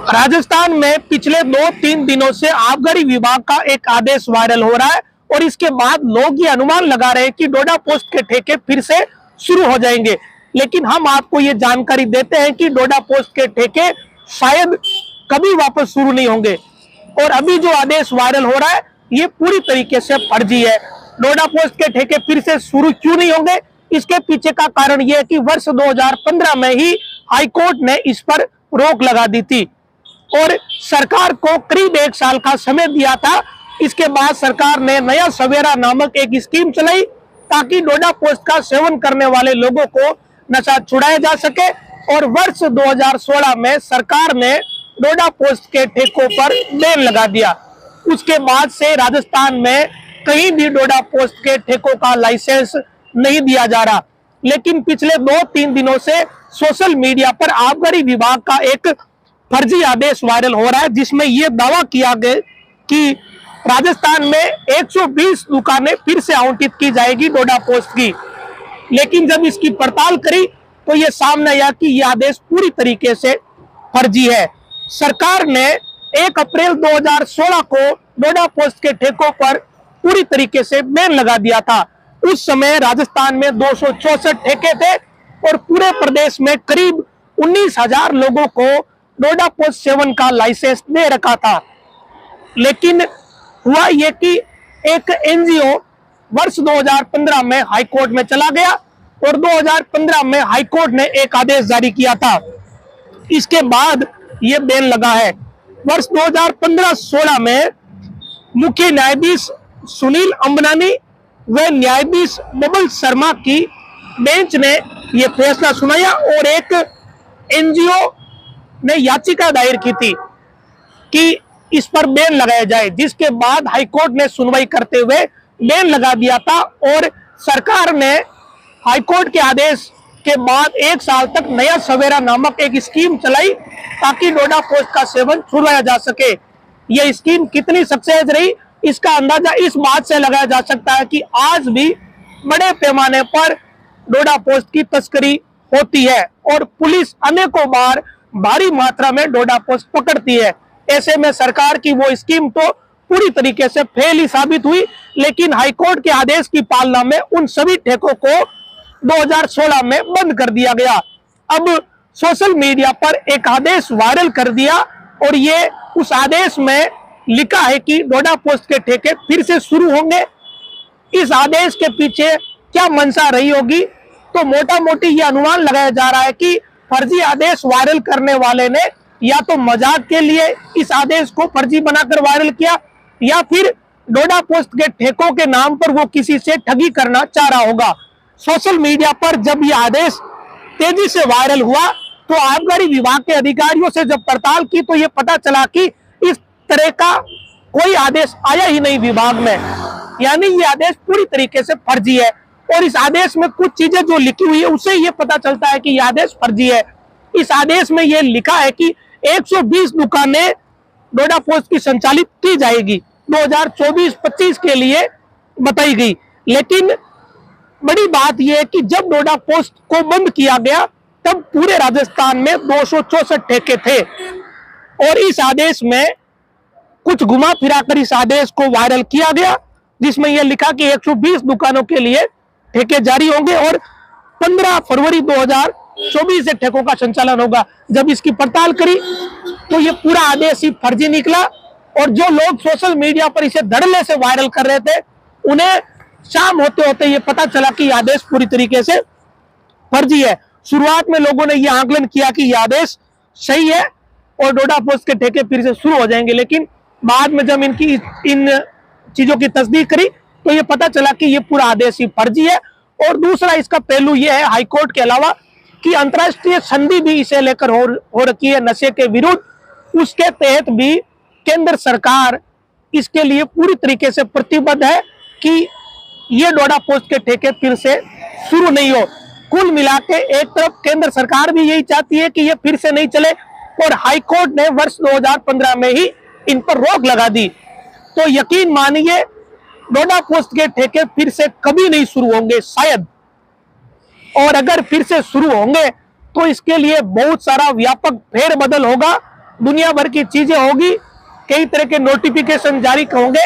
राजस्थान में पिछले 2-3 दिनों से आबकारी विभाग का एक आदेश वायरल हो रहा है और इसके बाद लोग ये अनुमान लगा रहे हैं कि डोडा पोस्ट के ठेके फिर से शुरू हो जाएंगे। लेकिन हम आपको ये जानकारी देते हैं कि डोडा पोस्ट के ठेके शायद कभी वापस शुरू नहीं होंगे और अभी जो आदेश वायरल हो रहा है ये पूरी तरीके से फर्जी है। डोडा पोस्ट के ठेके फिर से शुरू क्यों नहीं होंगे, इसके पीछे का कारण यह है कि वर्ष 2015 में ही हाईकोर्ट ने इस पर रोक लगा दी थी और सरकार को करीब 1 साल का समय दिया था। इसके बाद सरकार ने नया सवेरा नामक एक स्कीम चलाई ताकि डोडा पोस्ट का सेवन करने वाले लोगों को नशा छुड़ाया जा सके और वर्ष 2016 में सरकार ने डोडा पोस्ट के ठेकों पर बैन लगा दिया। उसके बाद से राजस्थान में कहीं भी डोडा पोस्ट के ठेकों का लाइसेंस नहीं दिया जा रहा। लेकिन पिछले 2-3 दिनों से सोशल मीडिया पर आबकारी विभाग का एक फर्जी आदेश वायरल हो रहा है जिसमें यह दावा किया गया कि राजस्थान में 120 दुकानें फिर से आवंटित की जाएगी डोडा पोस्ट की। लेकिन जब इसकी पड़ताल करी तो यह सामने आया कि यह आदेश पूरी तरीके से फर्जी है। सरकार ने 1 अप्रैल 2016 को डोडा पोस्ट के ठेकों पर पूरी तरीके से बैन लगा दिया था। उस समय राजस्थान में 264 ठेके थे और पूरे प्रदेश में करीब 19,000 लोगों को डोडा पोस्ट सेवन का लाइसेंस दे रखा था। लेकिन हुआ यह कि एक एनजीओ वर्ष 2015 में हाईकोर्ट में चला गया और 2015 में हाईकोर्ट ने एक आदेश जारी किया था। इसके बाद यह बैन लगा है। वर्ष 2015-16 में मुख्य न्यायाधीश सुनील अंबनानी व न्यायाधीश बबल शर्मा की बेंच ने यह फैसला सुनाया और एक एनजीओ ने याचिका दायर की थी कि इस पर बैन लगाया जाए, जिसके बाद हाईकोर्ट ने सुनवाई करते हुए बैन लगा दिया था और सरकार ने हाईकोर्ट के आदेश के बाद 1 साल तक नया सवेरा नामक एक स्कीम चलाई ताकि डोडा पोस्ट का सेवन छुड़वाया जा सके। यह स्कीम कितनी सक्सेस रही इसका अंदाजा इस बात से लगाया जा सकता है कि आज भी बड़े पैमाने पर डोडा पोस्ट की तस्करी होती है और पुलिस अनेकों बार भारी मात्रा में डोडा पोस्ट पकड़ती है। ऐसे में सरकार की वो स्कीम तो पूरी तरीके से फेल ही साबित हुई। लेकिन हाईकोर्ट के आदेश की पालना में उन सभी ठेकों को 2016 में बंद कर दिया गया। अब सोशल मीडिया पर एक आदेश वायरल कर दिया और ये उस आदेश में लिखा है कि डोडा पोस्ट के ठेके फिर से शुरू होंगे। इस आदेश के पीछे क्या मंशा रही होगी, तो मोटा मोटी ये अनुमान लगाया जा रहा है कि फर्जी आदेश वायरल करने वाले ने या तो मजाक के लिए इस आदेश को फर्जी बनाकर वायरल किया या फिर डोडा पोस्ट के ठेकों के नाम पर वो किसी से ठगी करना चाह रहा होगा। सोशल मीडिया पर जब यह आदेश तेजी से वायरल हुआ तो आबकारी विभाग के अधिकारियों से जब पड़ताल की तो ये पता चला कि इस तरह का कोई आदेश आया ही नहीं विभाग में, यानी ये आदेश पूरी तरीके से फर्जी है। और इस आदेश में कुछ चीजें जो लिखी हुई है उससे ये पता चलता है कि यह आदेश फर्जी है। इस आदेश में यह लिखा है कि 120 दुकानें डोडा पोस्ट की संचालित की जाएगी 2024-25 के लिए बताई गई। लेकिन बड़ी बात यह है कि जब डोडा पोस्ट को बंद किया गया तब पूरे राजस्थान में 264 ठेके थे और इस आदेश में कुछ घुमा फिराकर इस आदेश को वायरल किया गया जिसमें यह लिखा कि 120 दुकानों के लिए ठेके जारी होंगे और 15 फरवरी 2024 से ठेकों का संचालन होगा। जब इसकी पड़ताल करी तो ये पूरा आदेश ही फर्जी निकला और जो लोग सोशल मीडिया पर इसे धड़ल्ले से वायरल कर रहे थे उन्हें शाम होते होते ये पता चला कि यह आदेश पूरी तरीके से फर्जी है। शुरुआत में लोगों ने यह आकलन किया कि यह आदेश सही है और डोडा पोस्ट के ठेके फिर से शुरू हो जाएंगे, लेकिन बाद में जब इन चीजों की तस्दीक करी तो ये पता चला कि ये पूरा आदेश ही फर्जी है। और दूसरा इसका पहलू ये है हाईकोर्ट के अलावा कि अंतर्राष्ट्रीय संधि भी इसे लेकर हो रखी है नशे के विरुद्ध, उसके तहत भी केंद्र सरकार इसके लिए पूरी तरीके से प्रतिबद्ध है कि ये डोडा पोस्ट के ठेके फिर से शुरू नहीं हो। कुल मिला के एक तरफ केंद्र सरकार भी यही चाहती है कि ये फिर से नहीं चले और हाईकोर्ट ने वर्ष 2015 में ही इन पर रोक लगा दी। तो यकीन मानिए डोडा पोस्ट के ठेके फिर से कभी नहीं शुरू होंगे शायद, और अगर फिर से शुरू होंगे तो इसके लिए बहुत सारा व्यापक फेरबदल होगा दुनिया भर की चीजें होगी, कई तरह के नोटिफिकेशन जारी होंगे,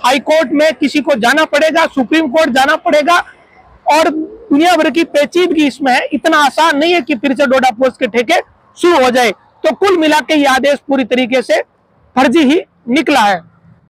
हाई कोर्ट में किसी को जाना पड़ेगा, सुप्रीम कोर्ट जाना पड़ेगा, और दुनिया भर की पेचीदगी इसमें है। इतना आसान नहीं है कि फिर से डोडा पोस्ट के ठेके शुरू हो जाए। तो कुल मिला के ये आदेश पूरी तरीके से फर्जी ही निकला है।